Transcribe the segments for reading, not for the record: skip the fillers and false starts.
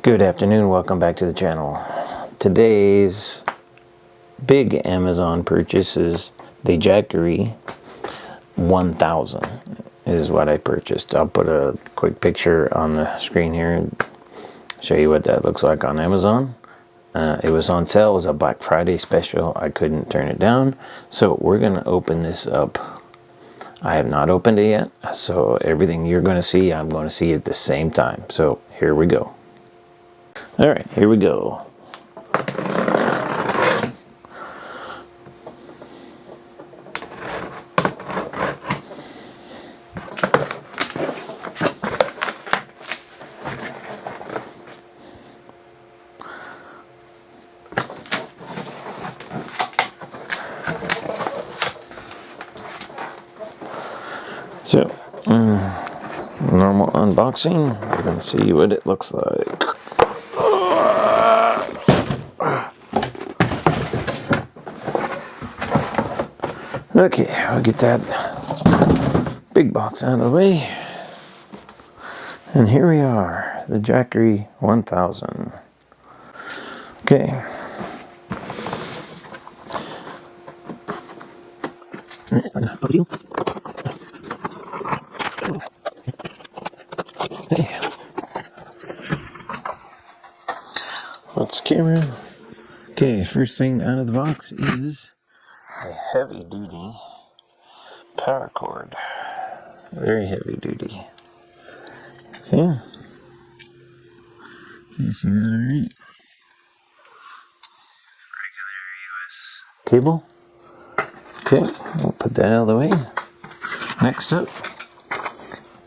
Good afternoon, welcome back to the channel. Today's big Amazon purchase is the Jackery 1000 is what I purchased. I'll put a quick picture on the screen here and show you what that looks like on Amazon. It was on sale, it was a Black Friday special. I couldn't turn it down, so we're gonna open this up. I have not opened it yet, so everything you're gonna see, I'm gonna see at the same time. So here we go. All right, here we go. So, normal unboxing. We're going to see what it looks like. Okay, I'll get that big box out of the way. And here we are, the Jackery 1000. Okay. Hey. What's the camera? Okay, first thing out of the box is a heavy duty power cord. Very heavy duty. Okay. You see that alright? Regular US cable. Okay, we'll put that out of the way. Next up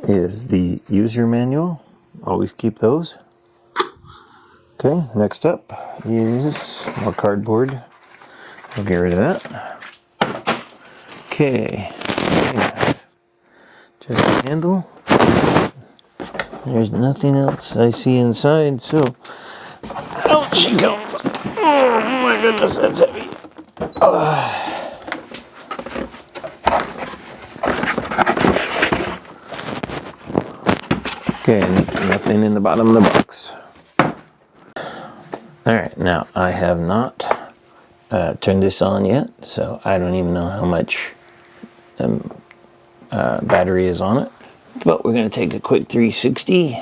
is the user manual. Always keep those. Okay, next up is more cardboard. I'll get rid of that. Okay, just the handle. There's nothing else I see inside, so out she comes. Oh my goodness, that's heavy. Okay, nothing in the bottom of the box. Alright, now I have not turned this on yet, so I don't even know how much battery is on it. But we're going to take a quick 360.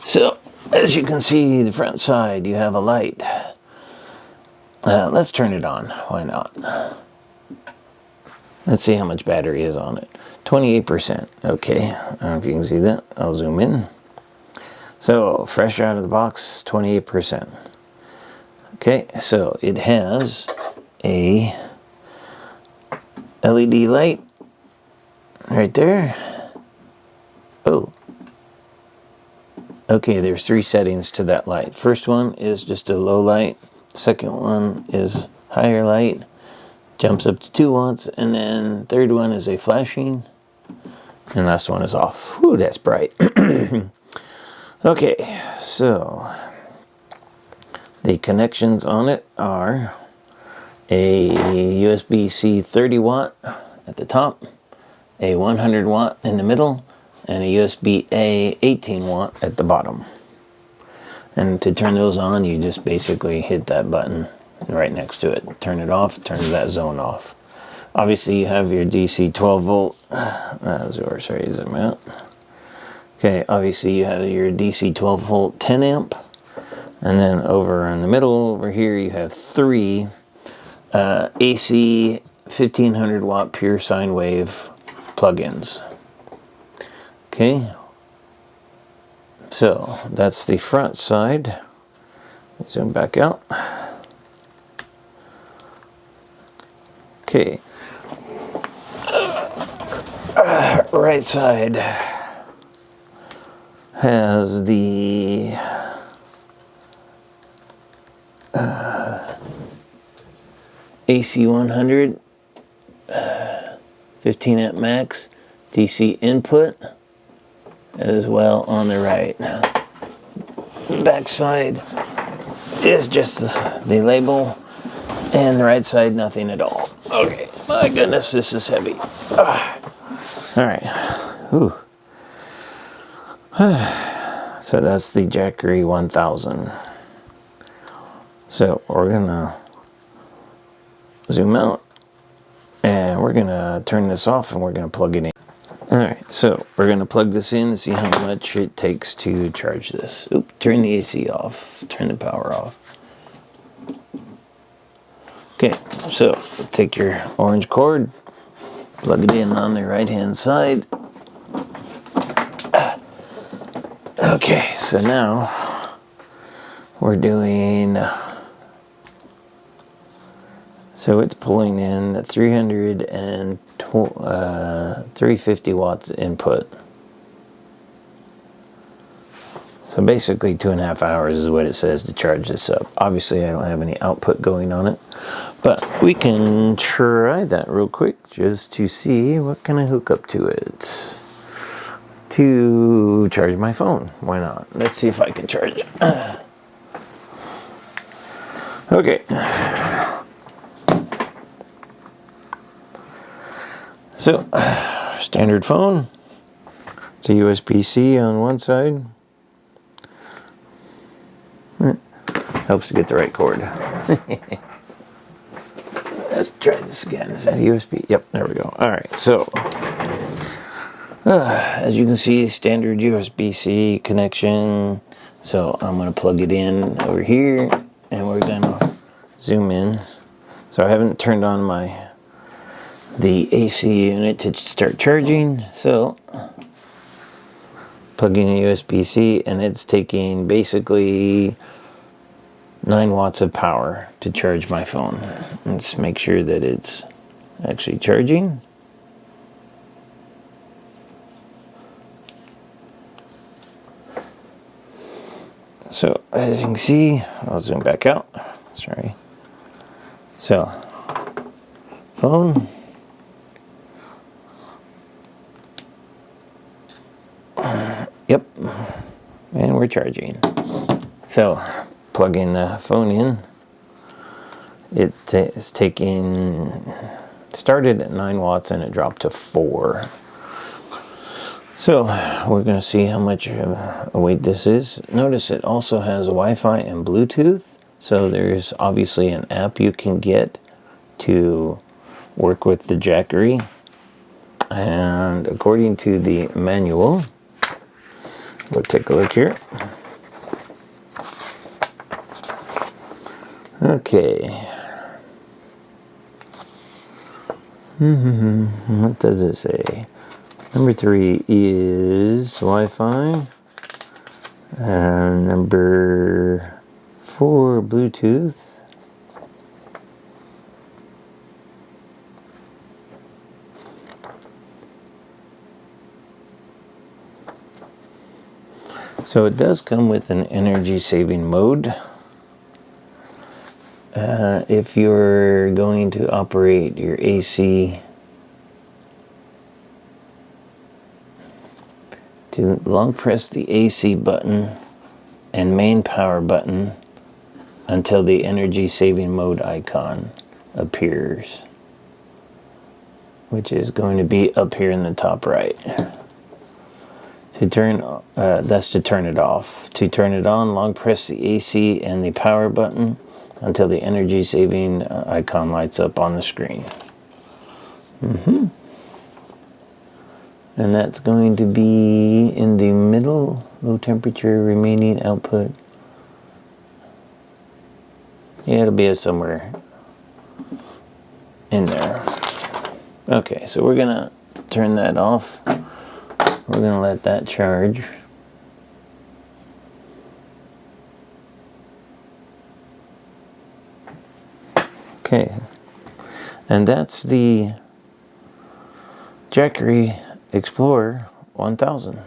So, as you can see, the front side, you have a light. Let's turn it on. Why not? Let's see how much battery is on it. 28%. Okay, I don't know if you can see that. I'll zoom in. So, fresh out of the box, 28%. Okay, so it has a LED light right there. Oh. Okay, there's 3 settings to that light. First one is just a low light. Second one is higher light. Jumps up to 2 watts. And then third one is a flashing. And last one is off. Whew, that's bright. Okay, so the connections on it are a USB-C 30 watt at the top, a 100 watt in the middle, and a USB-A 18 watt at the bottom. And to turn those on, you just basically hit that button right next to it. Turn it off, turn that zone off. Obviously you have your DC 12 volt, sorry, zoom out. Okay, obviously you have your DC 12 volt 10 amp. And then over in the middle, over here, you have 3 AC 1500 watt pure sine wave plugins. Okay, so that's the front side. Zoom back out. Okay, right side has the AC 100 15 amp max DC input as well on the right. Back side is just the label, and the right side nothing at all. Okay, my goodness, this is heavy. All right. Ooh. So that's the Jackery 1000. So we're gonna zoom out and we're gonna turn this off and we're gonna plug it in. Alright, so we're gonna plug this in to see how much it takes to charge this. Oop, turn the AC off, turn the power off. Okay, so take your orange cord, plug it in on the right hand side. Okay, so now we're doing, so it's pulling in 350 watts input. So basically 2.5 hours is what it says to charge this up. Obviously I don't have any output going on it, but we can try that real quick just to see what can I hook up to it to charge my phone. Why not? Let's see if I can charge it. Okay. So, standard phone. It's a USB-C on one side. Helps to get the right cord. Let's try this again. Is that USB? Yep, there we go. Alright, so as you can see, standard USB-C connection. So I'm going to plug it in over here and we're going to zoom in. So I haven't turned on the AC unit to start charging. So plugging in USB-C and it's taking basically 9 watts of power to charge my phone. Let's make sure that it's actually charging. So as you can see, I'll zoom back out. Sorry. So phone. Yep. And we're charging. So plugging the phone in. It is taking, started at 9 watts and it dropped to 4. So we're going to see how much of a weight this is. Notice it also has Wi-Fi and Bluetooth. So there's obviously an app you can get to work with the Jackery. And according to the manual, we'll take a look here. Okay. What does it say? Number 3 is Wi-Fi. And number 4, Bluetooth. So it does come with an energy saving mode. If you're going to operate your AC, to long press the AC button and main power button until the energy saving mode icon appears, which is going to be up here in the top right. To turn, that's to turn it off. To turn it on, long press the AC and the power button until the energy saving icon lights up on the screen. And that's going to be in the middle, low temperature remaining output. Yeah, it'll be somewhere in there. Okay, so we're gonna turn that off. We're gonna let that charge. Okay, and that's the Jackery Explorer 1000.